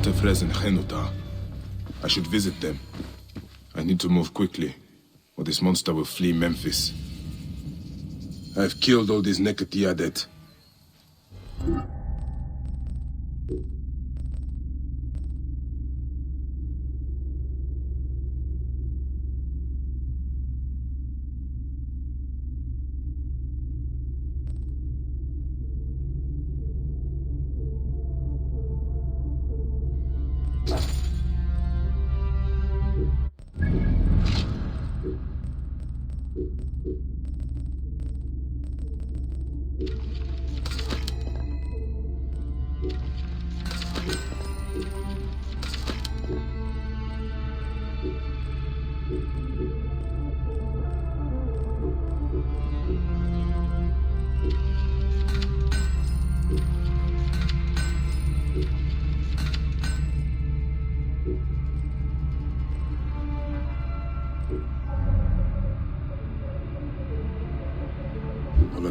Tefrez and Henuta. I should visit them. I need to move quickly, or this monster will flee Memphis. I've killed all these Nekatiadet.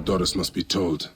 Daughters must be told.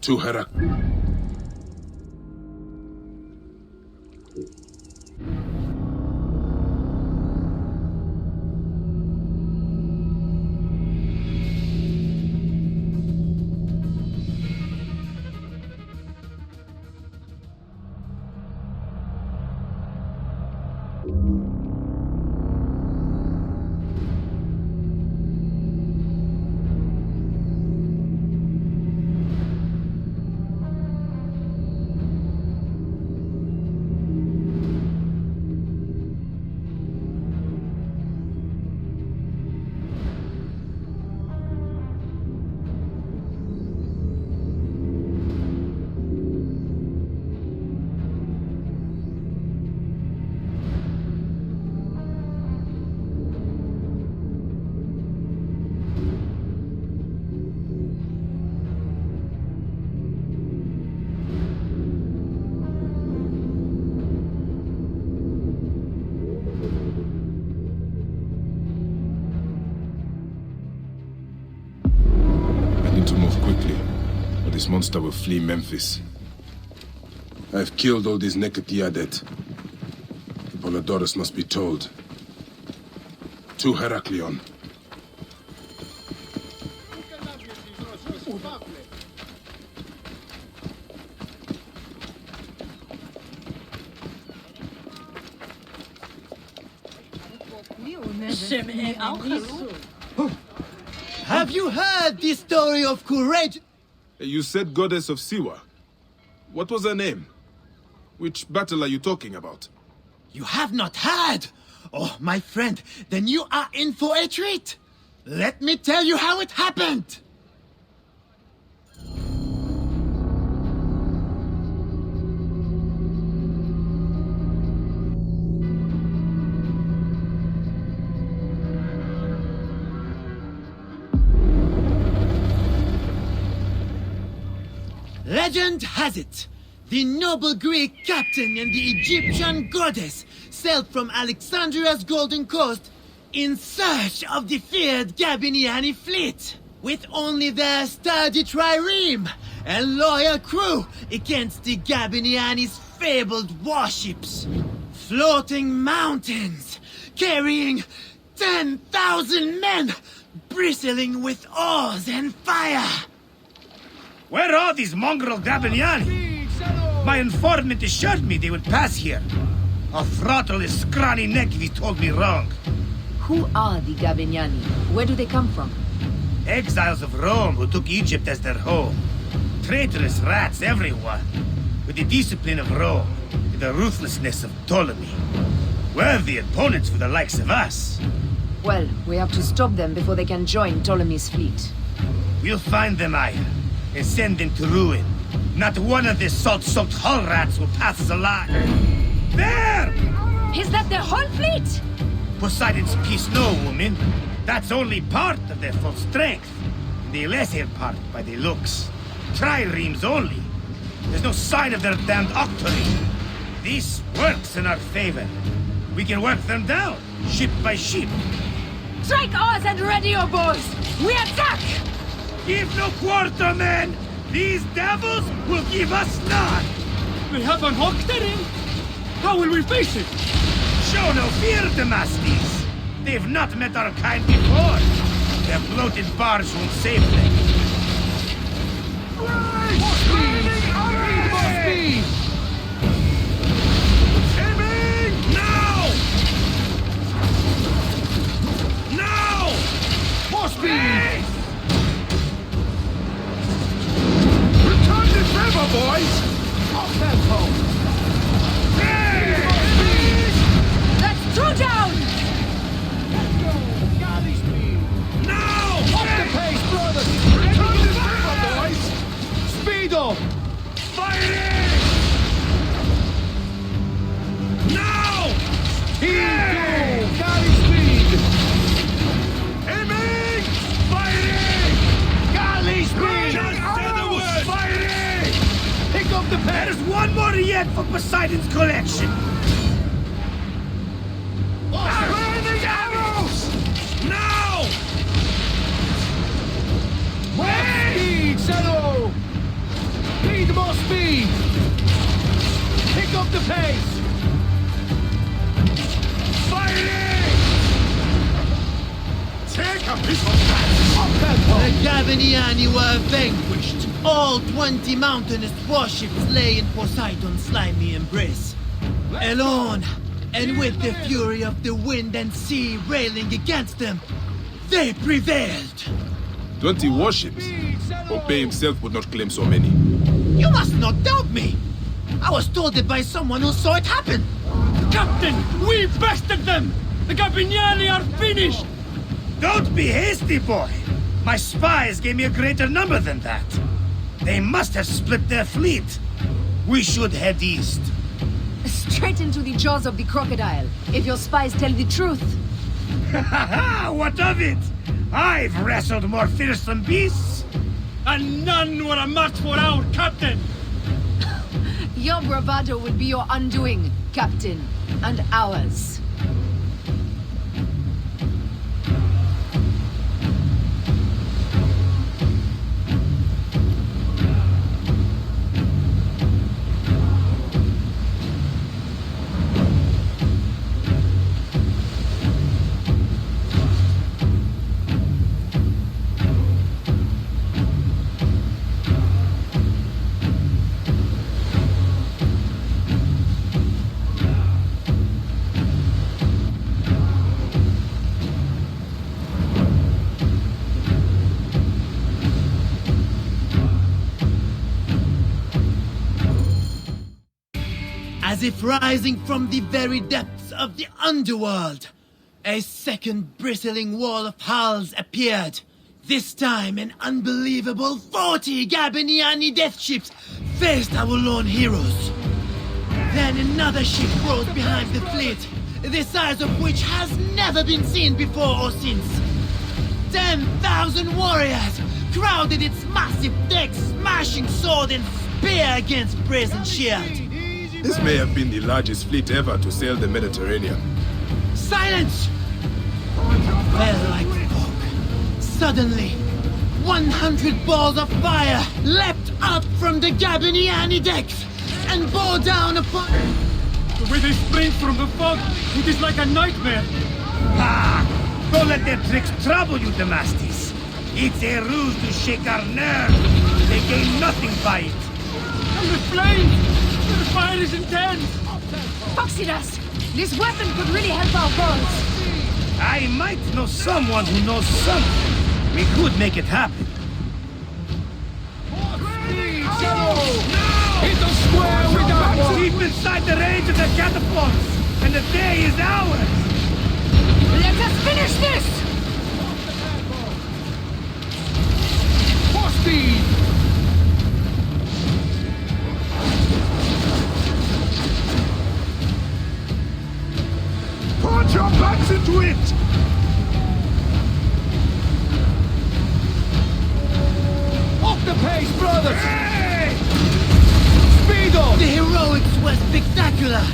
To Herak. This monster will flee Memphis. I've killed all these Nekatiadet. The Polydorus must be told. To Heraklion. Have you heard the story of courage? You said goddess of Siwa. What was her name? Which battle are you talking about? You have not heard? Oh, my friend, then you are in for a treat. Let me tell you how it happened. Legend has it, the noble Greek captain and the Egyptian goddess sailed from Alexandria's Golden Coast in search of the feared Gabiniani fleet, with only their sturdy trireme and loyal crew against the Gabiniani's fabled warships. Floating mountains, carrying 10,000 men, bristling with oars and fire. Where are these mongrel Gabiniani? My informant assured me they would pass here. I'll throttle his scrawny neck if he told me wrong. Who are the Gabiniani? Where do they come from? Exiles of Rome who took Egypt as their home. Traitorous rats, everyone. With the discipline of Rome, with the ruthlessness of Ptolemy. Worthy opponents for the likes of us. Well, we have to stop them before they can join Ptolemy's fleet. We'll find them, Aya, and send them to ruin. Not one of the salt-soaked hull rats will pass us alive. There! Is that their whole fleet? Poseidon's peace, no, woman. That's only part of their full strength. The lesser part by the looks. Triremes only. There's no sign of their damned octarine. This works in our favor. We can work them down, ship by ship. Strike oars and ready your bows! We attack! Give no quarter, men! These devils will give us none! We have an octarine? How will we face it? Show no fear, Damastes! They've not met our kind before. Their bloated barge won't save them. Speed! Aiming! Now! Now! More speed! Return to river, boys! Up tempo! Let's throw down! Galley speed! Now! Up the pace, brothers! Return to river, boys! Speedo! Fighting! Now! Speed! Galley speed! Aiming! Fighting! Galley speed! Just say the word! Fighting! Pick up the There's pace! one more yet for Poseidon's collection! Burning arrows! Now! More speed, Shadow! Speed, more speed! Pick up the pace! Fighting! Take a piece of that! Up tempo! The Gabiniani were vanquished. All 20 mountainous warships lay in Poseidon's slimy embrace. Alone, and with the fury of the wind and sea railing against them, they prevailed. 20 warships. Pompey himself would not claim so many. You must not doubt me. I was told it by someone who saw it happen. Captain, we bested them! The Gabiniani are finished! Don't be hasty, boy! My spies gave me a greater number than that. They must have split their fleet. We should head east. Straight into the jaws of the crocodile, if your spies tell the truth. Ha ha! What of it? I've wrestled more fearsome beasts. And none were a match for our captain! Your bravado will be your undoing, Captain, and ours. As if rising from the very depths of the underworld, a second bristling wall of hulls appeared. This time an unbelievable 40 Gabiniani death ships faced our lone heroes. Then another ship rose behind the fleet, the size of which has never been seen before or since. 10,000 warriors crowded its massive decks, smashing sword and spear against brazen shield. This may have been the largest fleet ever to sail the Mediterranean. Silence! Fell like fog. Suddenly, 100 balls of fire leapt up from the Gabiniani decks and bore down upon... The way they spring from the fog, it is like a nightmare! Ah! Don't let their tricks trouble you, Damastes. It's a ruse to shake our nerve. They gain nothing by it. And the flames! The fire is intense! Foxidas, this weapon could really help our cause. I might know someone who knows something. We could make it happen. Hit the square with that one! Keep inside the range of the catapults, and the day is ours! Let us finish this! Full speed! Put your backs into it! Off the pace, brothers! Hey! Speed up! The heroics were spectacular.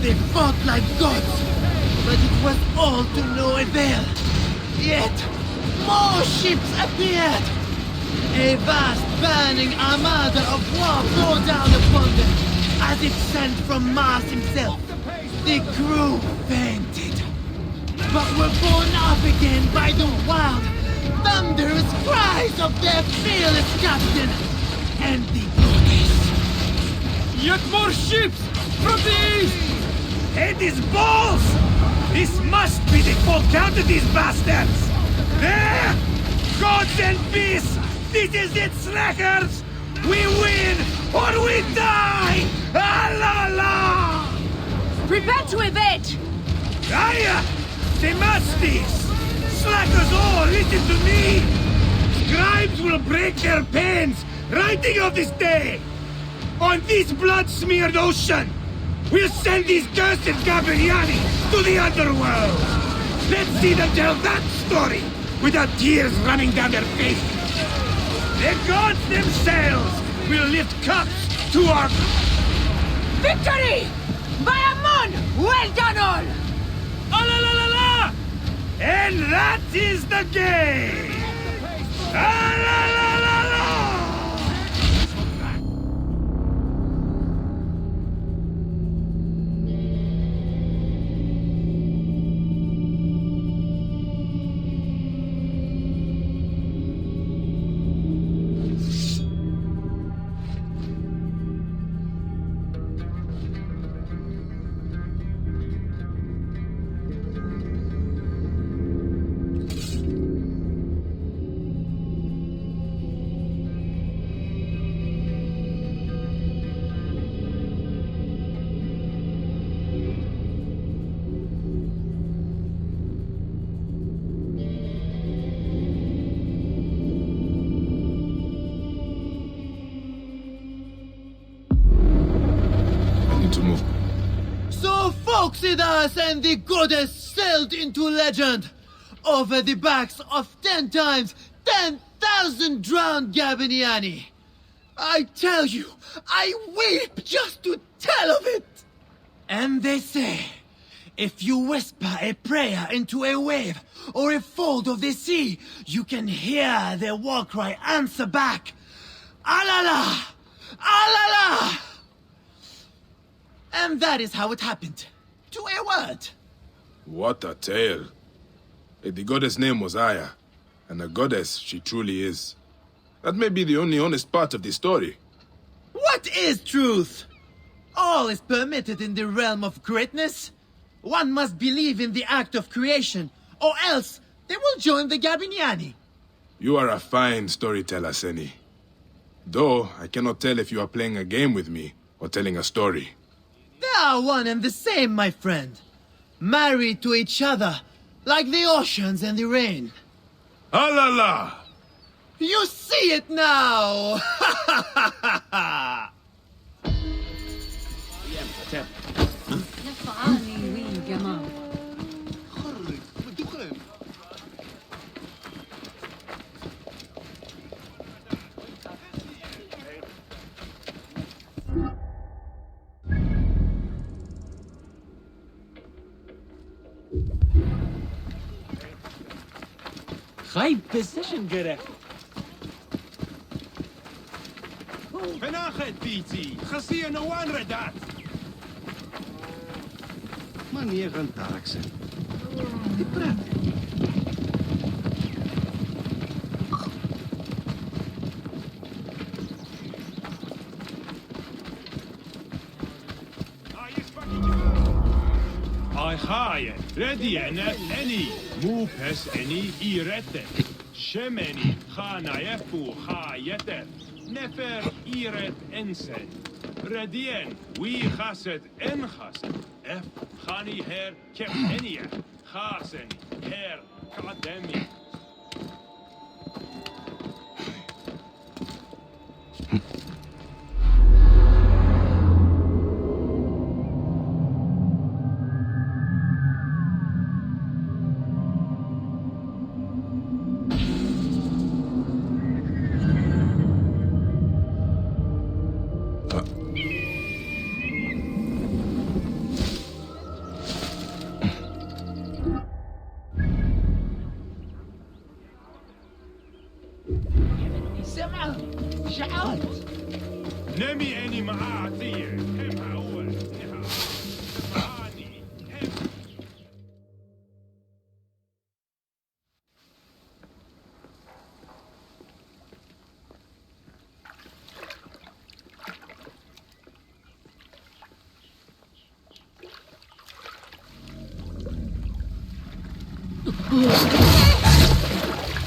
They fought like gods, but it was all to no avail. Yet, more ships appeared. A vast burning armada of war bore down upon them, as if sent from Mars himself. The crew fainted, but were borne up again by the wild, thunderous cries of their fearless captain and the goddess. Yet more ships from the east! Head is balls! This must be the full count of these bastards! There! Gods and beasts! This is it, slackers! We win or we die! Ah la la! Prepare to evade! Aya! Demastis! Slackers all, listen to me! Scribes will break their pens writing of this day! On this blood-smeared ocean, we'll send these cursed Gabriani to the underworld! Let's see them tell that story without tears running down their faces! The gods themselves will lift cups to our... Victory! By Amon! Well done all! Ah la la la la! And that is the game! Ah la la la la! Phoxidas and the goddess sailed into legend over the backs of 10 times 10,000 drowned Gabiniani. I tell you, I weep just to tell of it. And they say, if you whisper a prayer into a wave or a fold of the sea, you can hear their war cry answer back, Alala! Alala! And that is how it happened. To a word. What a tale. The goddess' name was Aya, and a goddess she truly is. That may be the only honest part of the story. What is truth? All is permitted in the realm of greatness. One must believe in the act of creation, or else they will join the Gabiniani. You are a fine storyteller, Seni. Though, I cannot tell if you are playing a game with me, or telling a story. They are one and the same, my friend. Married to each other, like the oceans and the rain. Alala! You see it now! High position gerekt. Benachet, Piti. Chassia no one redat. Manier aan taaksen. Die praat. I ga je. Ready en any. Move has any irette. Shemeni, Khanaefu, Ha Yeter, Nefer Iret Ensen, Redien, We Haset Enhaset, F Khani Her Kepenia, Hasen, Her Kademi. Nemi Eni Maatiye, Hem Hawa, Nehani, Hem.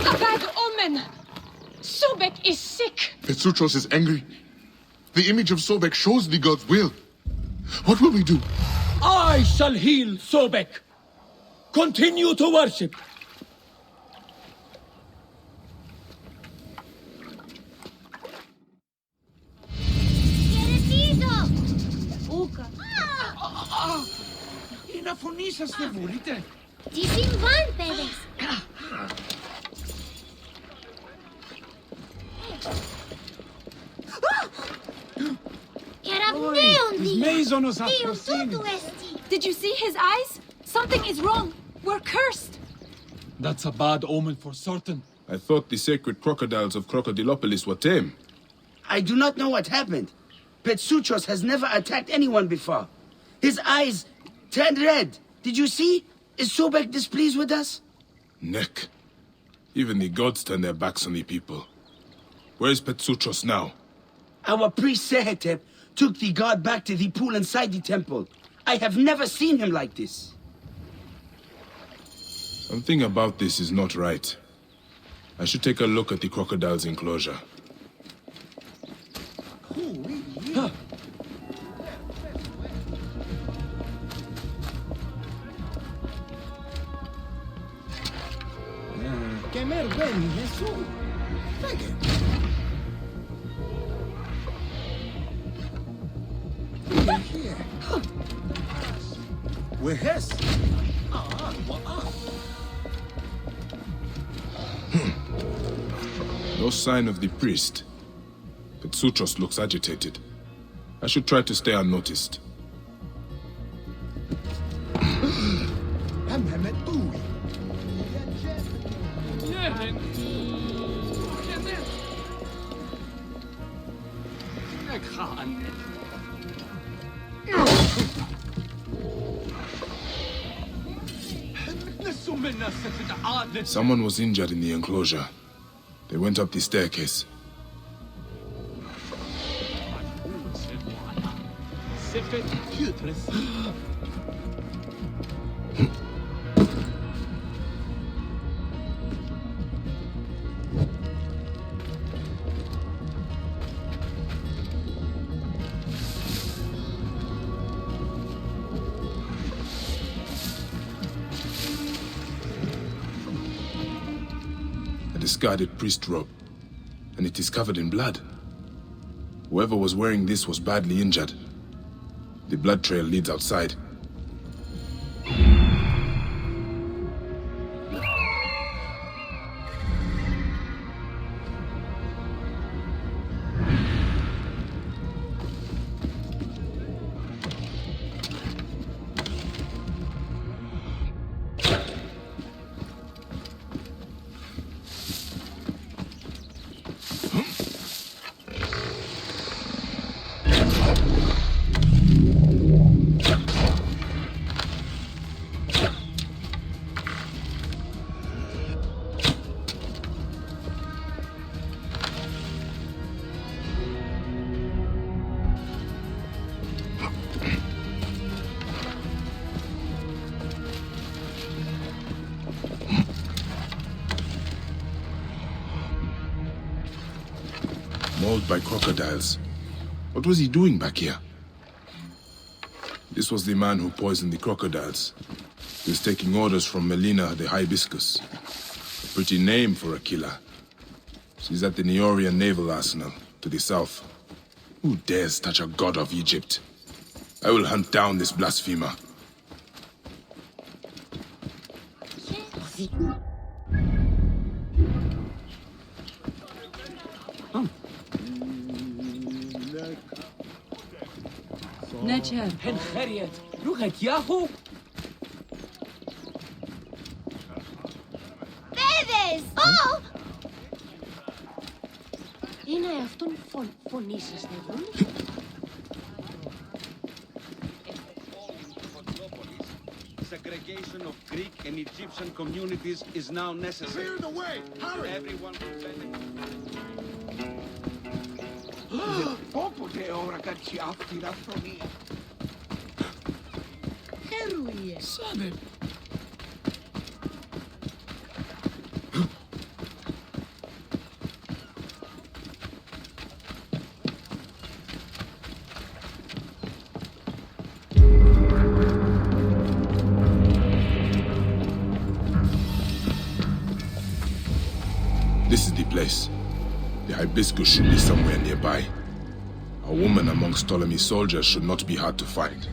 A bad omen! Sobek is sick! Petsuchos is angry. The image of Sobek shows the god's will. What will we do? I shall heal Sobek. Continue to worship. Είναι φωνή σας δεν μπορείτε. Τι συμβάν, παιδες? Μέιζονος Did you see his eyes? Something is wrong. We're cursed. That's a bad omen for certain. I thought the sacred crocodiles of Crocodilopolis were tame. I do not know what happened. Petsuchos has never attacked anyone before. His eyes turned red. Did you see? Is Sobek displeased with us? Neck. Even the gods turn their backs on the people. Where is Petsuchos now? Our priest Sehetep took the god back to the pool inside the temple. I have never seen him like this. Something about this is not right. I should take a look at the crocodile's enclosure. No sign of the priest. Petsuchos looks agitated. I should try to stay unnoticed. Someone was injured in the enclosure. They went up the staircase. A discarded priest robe, and it is covered in blood. Whoever was wearing this was badly injured. The blood trail leads outside. Mauled by crocodiles. What was he doing back here? This was the man who poisoned the crocodiles. He was taking orders from Melina the Hibiscus. A pretty name for a killer. She's at the Neorian Naval Arsenal, to the south. Who dares touch a god of Egypt? I will hunt down this blasphemer. Netcher. Hen Harriet. Ruchet Yahoo. Παιδες! Oh! Είναι αυτόν φωνή σας να δουν. Segregation of Greek and Egyptian communities is now necessary. Clear the way! Hurry! Everyone will benefit. Όποτε ώρα κάτι άφθηρα φωνή. Χαίρουιε. Σάνε. This is the place. The hibiscus should be somewhere nearby. A woman amongst Ptolemy's soldiers should not be hard to find.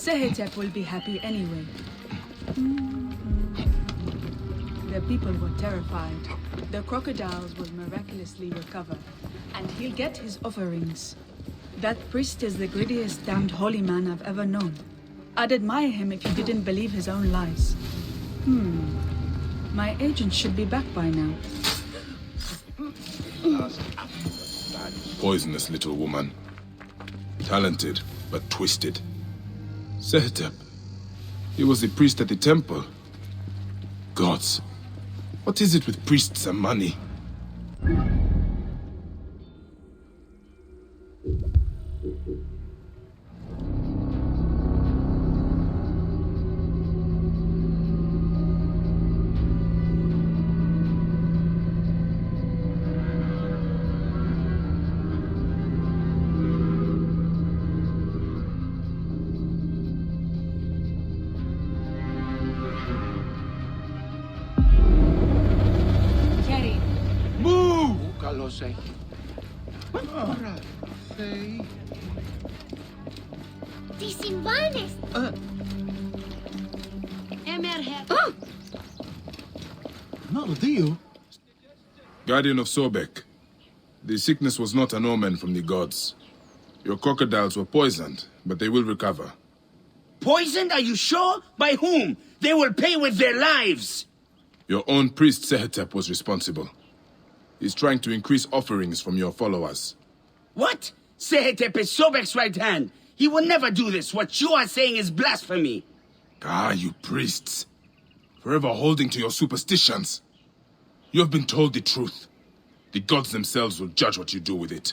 Sehetep will be happy anyway. The people were terrified. The crocodiles will miraculously recover, and he'll get his offerings. That priest is the greediest damned holy man I've ever known. I'd admire him if he didn't believe his own lies. My agent should be back by now. Poisonous little woman. Talented, but twisted. Sehetep. He was the priest at the temple. Gods. What is it with priests and money? Καλώς έχει. Ωρα, Θεή. Τι συμβάνες! Guardian of Sobek. The sickness was not an omen from the gods. Your crocodiles were poisoned, but they will recover. Poisoned, are you sure? By whom? They will pay with their lives. Your own priest Sehetep was responsible. He's trying to increase offerings from your followers. What? Sehetep is Sobek's right hand. He will never do this. What you are saying is blasphemy. Ah, you priests. Forever holding to your superstitions. You have been told the truth. The gods themselves will judge what you do with it.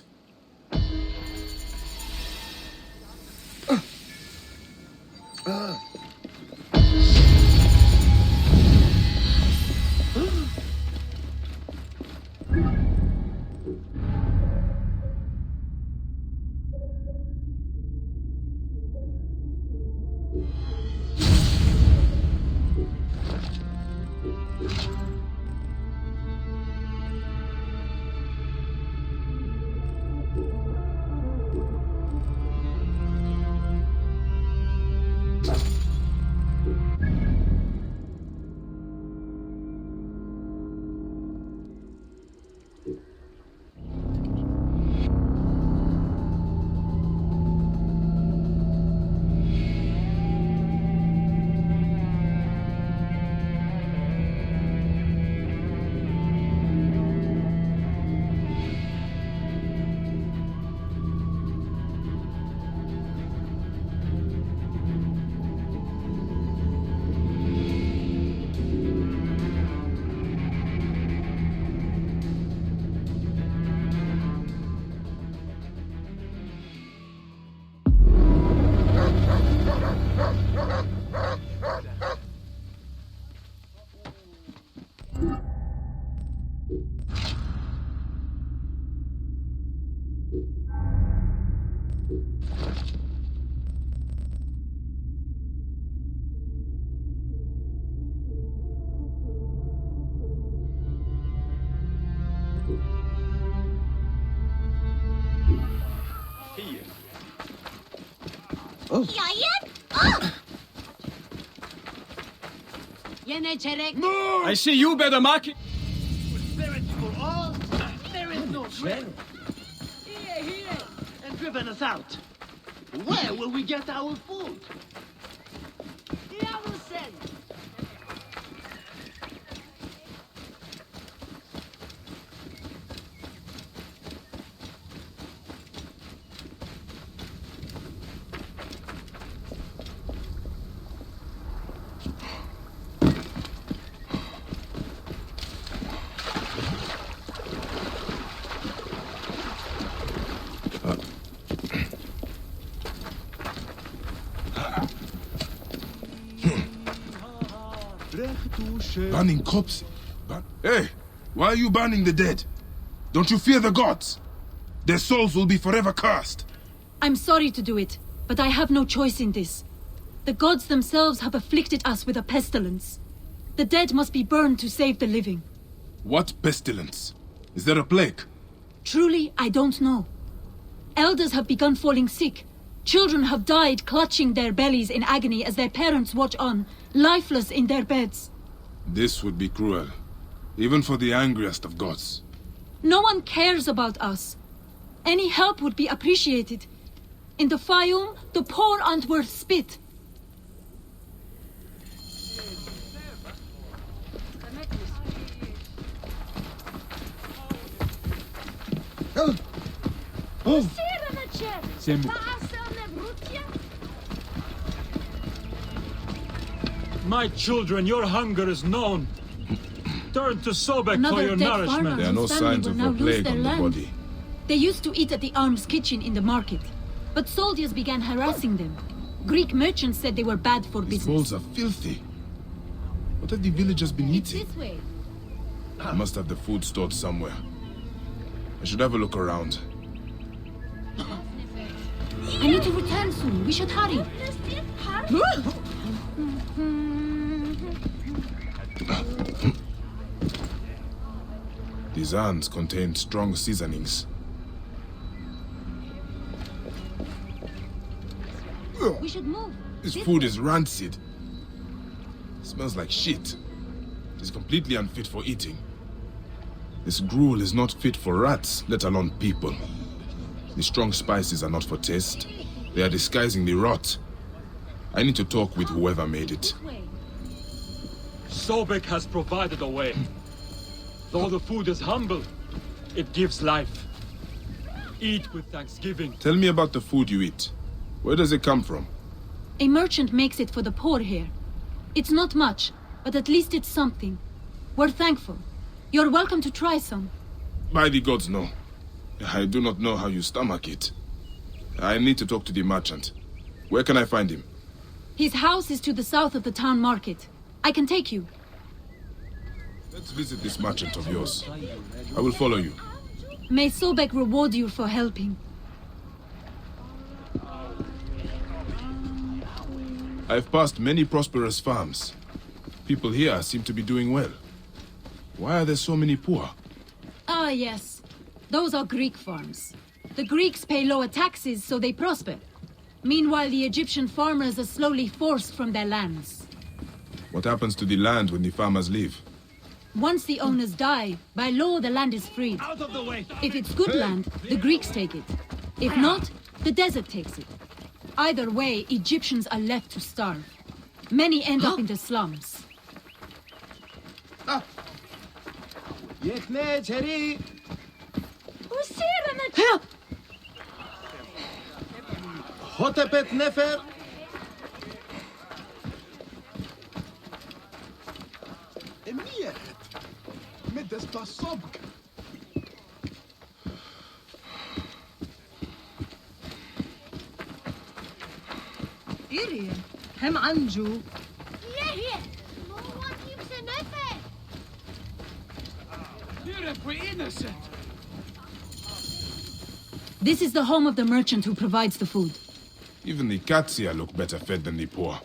I see you better mark it. Spirits for all, there is no dread. Here, and driven us out. Where will we get our food? Burning corpses? Hey, why are you burning the dead? Don't you fear the gods? Their souls will be forever cursed. I'm sorry to do it, but I have no choice in this. The gods themselves have afflicted us with a pestilence. The dead must be burned to save the living. What pestilence? Is there a plague? Truly, I don't know. Elders have begun falling sick. Children have died clutching their bellies in agony as their parents watch on, lifeless in their beds. This would be cruel, even for the angriest of gods. No one cares about us. Any help would be appreciated. In the Fayum, the poor aren't worth spit. My children, your hunger is known. Turn to Sobek for Another your dead nourishment. farmer There are no whose family signs will of now a lose plague their on the land. body. They used to eat at the arms kitchen in the market, but soldiers began harassing them. Greek merchants said they were bad for These business. bowls are filthy. What have the villagers been eating? This way. I must have the food stored somewhere. I should have a look around. I need to return soon. We should hurry. These urns contain strong seasonings. We should move. This food is rancid. It smells like shit. It is completely unfit for eating. This gruel is not fit for rats, let alone people. The strong spices are not for taste. They are disguising the rot. I need to talk with whoever made it. Sobek has provided a way. Though the food is humble, it gives life. Eat with thanksgiving. Tell me about the food you eat. Where does it come from? A merchant makes it for the poor here. It's not much, but at least it's something. We're thankful. You're welcome to try some. By the gods, no. I do not know how you stomach it. I need to talk to the merchant. Where can I find him? His house is to the south of the town market. I can take you. Let's visit this merchant of yours. I will follow you. May Sobek reward you for helping. I've passed many prosperous farms. People here seem to be doing well. Why are there so many poor? Ah, yes. Those are Greek farms. The Greeks pay lower taxes, so they prosper. Meanwhile, the Egyptian farmers are slowly forced from their lands. What happens to the land when the farmers leave? Once the owners die, by law the land is freed. Out of the way! If it's good land, the Greeks take it. If not, the desert takes it. Either way, Egyptians are left to starve. Many end up in the slums. هم عنجو ليه no one keeps an effort. Here if we're innocent! This is the home of the merchant who provides the food. Even the cats here look better fed than the poor.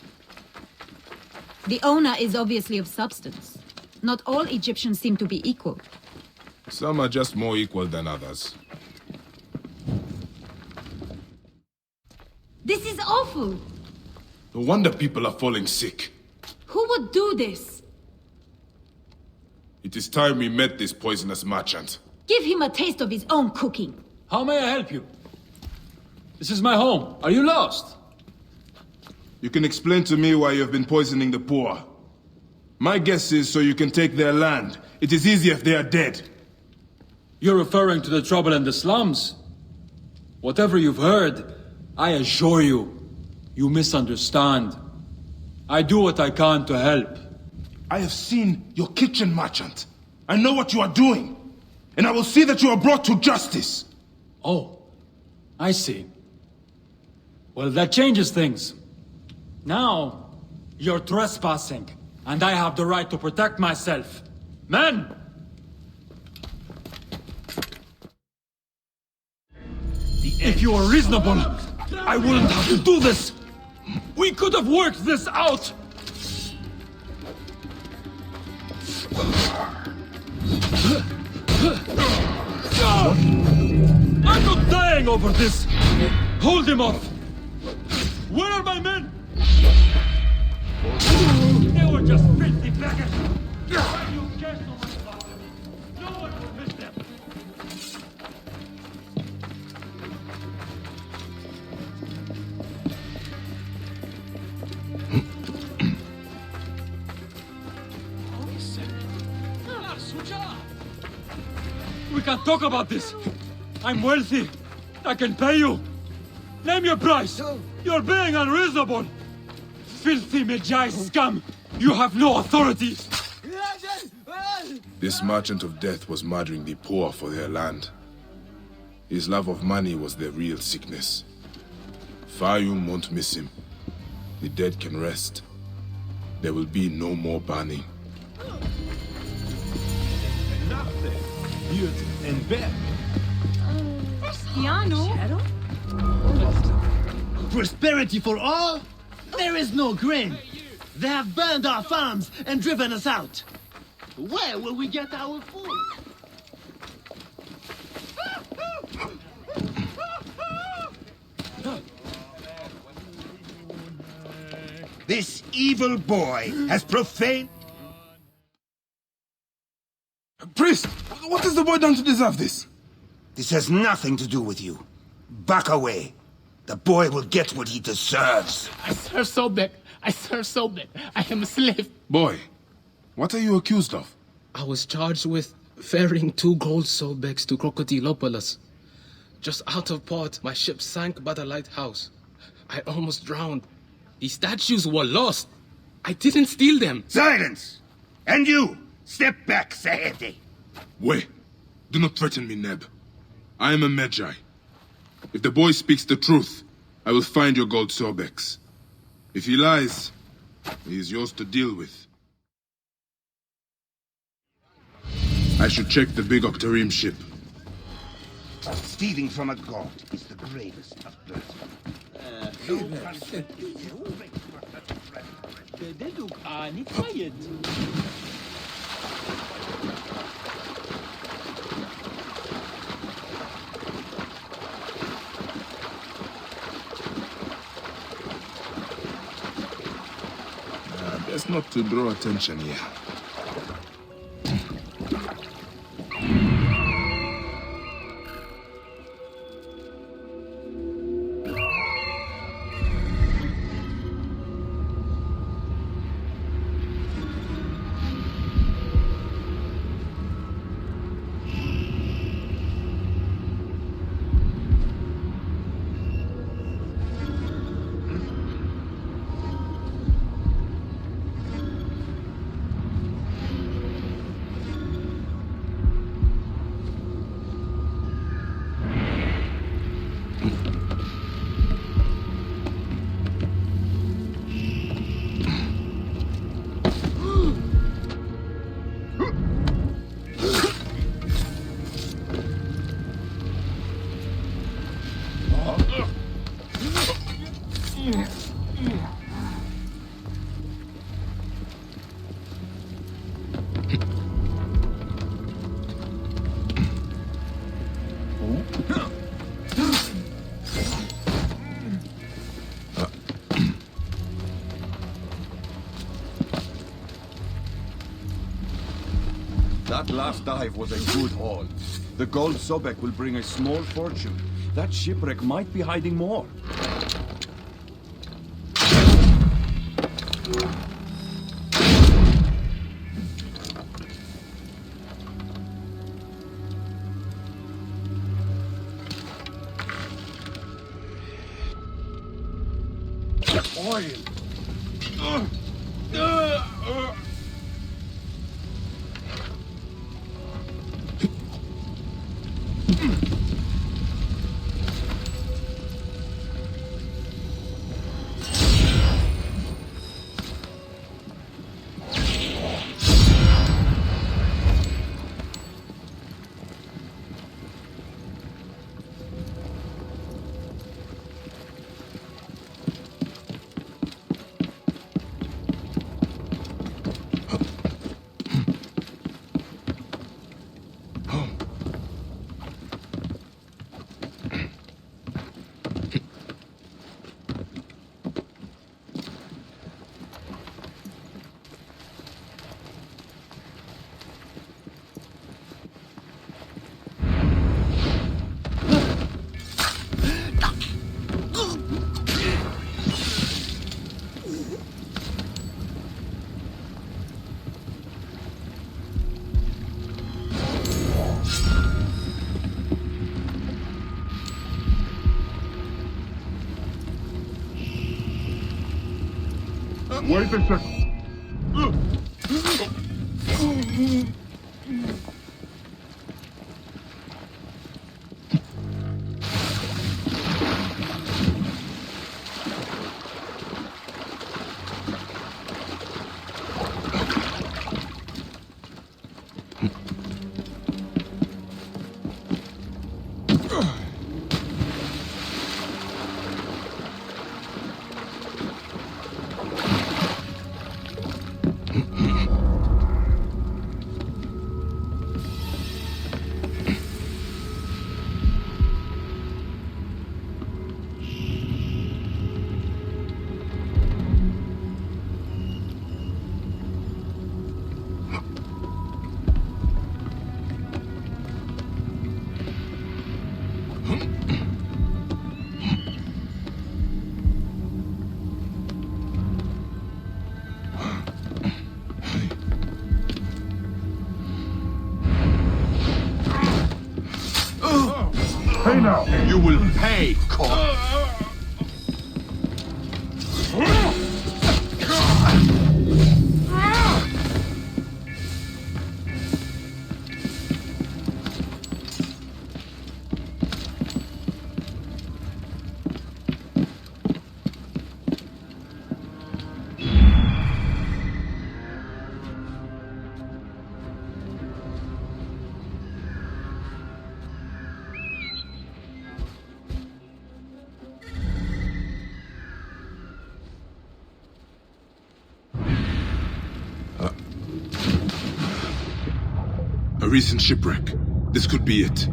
The owner is obviously of substance. Not all Egyptians seem to be equal. Some are just more equal than others. This is awful! No wonder people are falling sick. Who would do this? It is time we met this poisonous merchant. Give him a taste of his own cooking. How may I help you? This is my home. Are you lost? You can explain to me why you have been poisoning the poor. My guess is so you can take their land. It is easier if they are dead. You're referring to the trouble in the slums. Whatever you've heard, I assure you, you misunderstand. I do what I can to help. I have seen your kitchen, merchant. I know what you are doing. And I will see that you are brought to justice. Oh, I see. Well, that changes things. Now, you're trespassing, and I have the right to protect myself. Men! If you are reasonable, I wouldn't have to do this. We could have worked this out. I'm not dying over this. Hold him off. Where are my men? They were just filthy beggars. Why do you care so much about them? No one will miss them. We can talk about this. I'm wealthy. I can pay you. Name your price. You're being unreasonable. Filthy Medjai scum. You have no authority. This merchant of death was murdering the poor for their land. His love of money was their real sickness. Fayum won't miss him. The dead can rest. There will be no more burning. And bed. Piano? Prosperity for all? There is no grain. They have burned our farms and driven us out. Where will we get our food? This evil boy has profaned... Priest, what has the boy done to deserve this? This has nothing to do with you. Back away. The boy will get what he deserves. I serve Sobek. I am a slave. Boy, what are you accused of? I was charged with ferrying 2 gold Sobeks to Crocodilopolis. Just out of port, my ship sank by the lighthouse. I almost drowned. The statues were lost. I didn't steal them. Silence! And you! Step back, Sahedi. Wait. Do not threaten me, Neb. I am a Medjai. If the boy speaks the truth, I will find your gold Sobex. If he lies, he is yours to deal with. I should check the big Octarim ship. Stealing from a god is the gravest of Best not to draw attention here. That last dive was a good haul. The gold Sobek will bring a small fortune. That shipwreck might be hiding more. Oil. Wait a second. Pay now. You will pay, cop. A recent shipwreck. This could be it.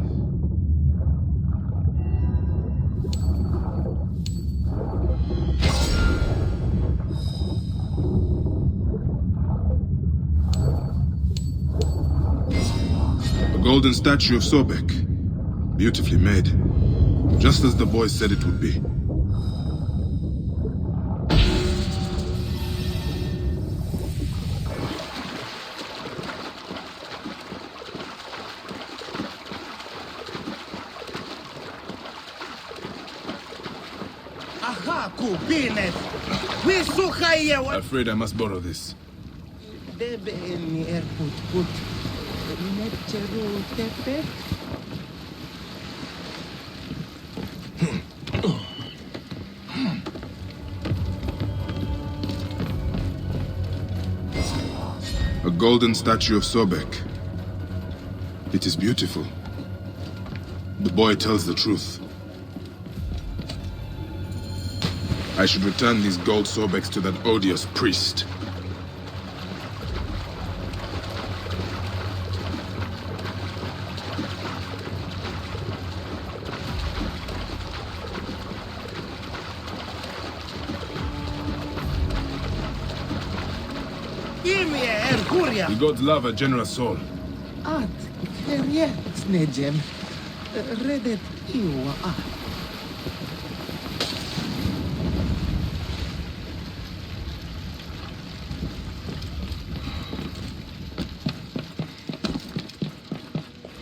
A golden statue of Sobek. Beautifully made. Just as the boy said it would be. Afraid I must borrow this. A golden statue of Sobek. It is beautiful. The boy tells the truth. I should return these gold sobex to that odious priest. The gods love a generous soul. At keriet nejem redet iwa.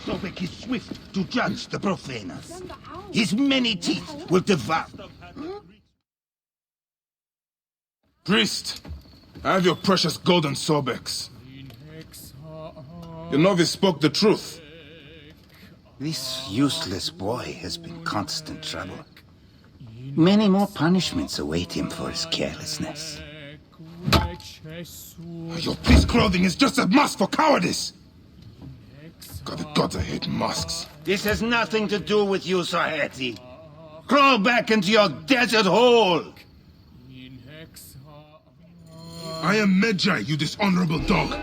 Sobek is swift to judge the profaners. His many teeth will devour. Priest, I have your precious golden sobex. The novice spoke the truth. This useless boy has been constant trouble. Many more punishments await him for his carelessness. Your priest clothing is just a mask for cowardice. God, the gods, I hate masks. This has nothing to do with you, Saheti. Crawl back into your desert hole. I am Medjay, you dishonorable dog.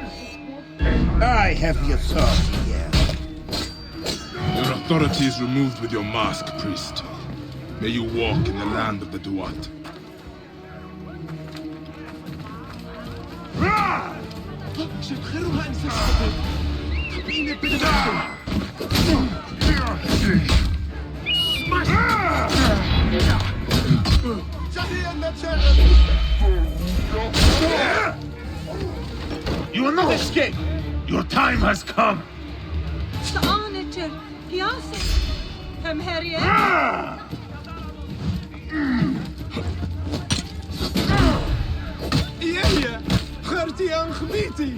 I have the authority here. Your authority is removed with your mask, priest. May you walk in the land of the Duat. You will not escape. Your time has come. Sta'aneter piasin. Hem herje. Ie, gerti aan gebieti.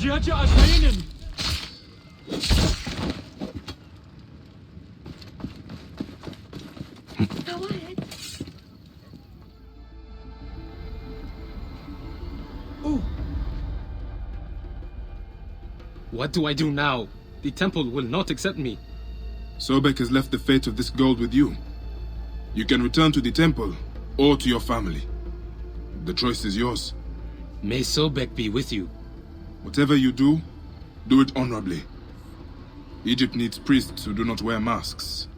Dziadzia Azrainen! Go ahead. What do I do now? The temple will not accept me. Sobek has left the fate of this gold with you. You can return to the temple or to your family. The choice is yours. May Sobek be with you. Whatever you do it honorably. Egypt needs priests who do not wear masks.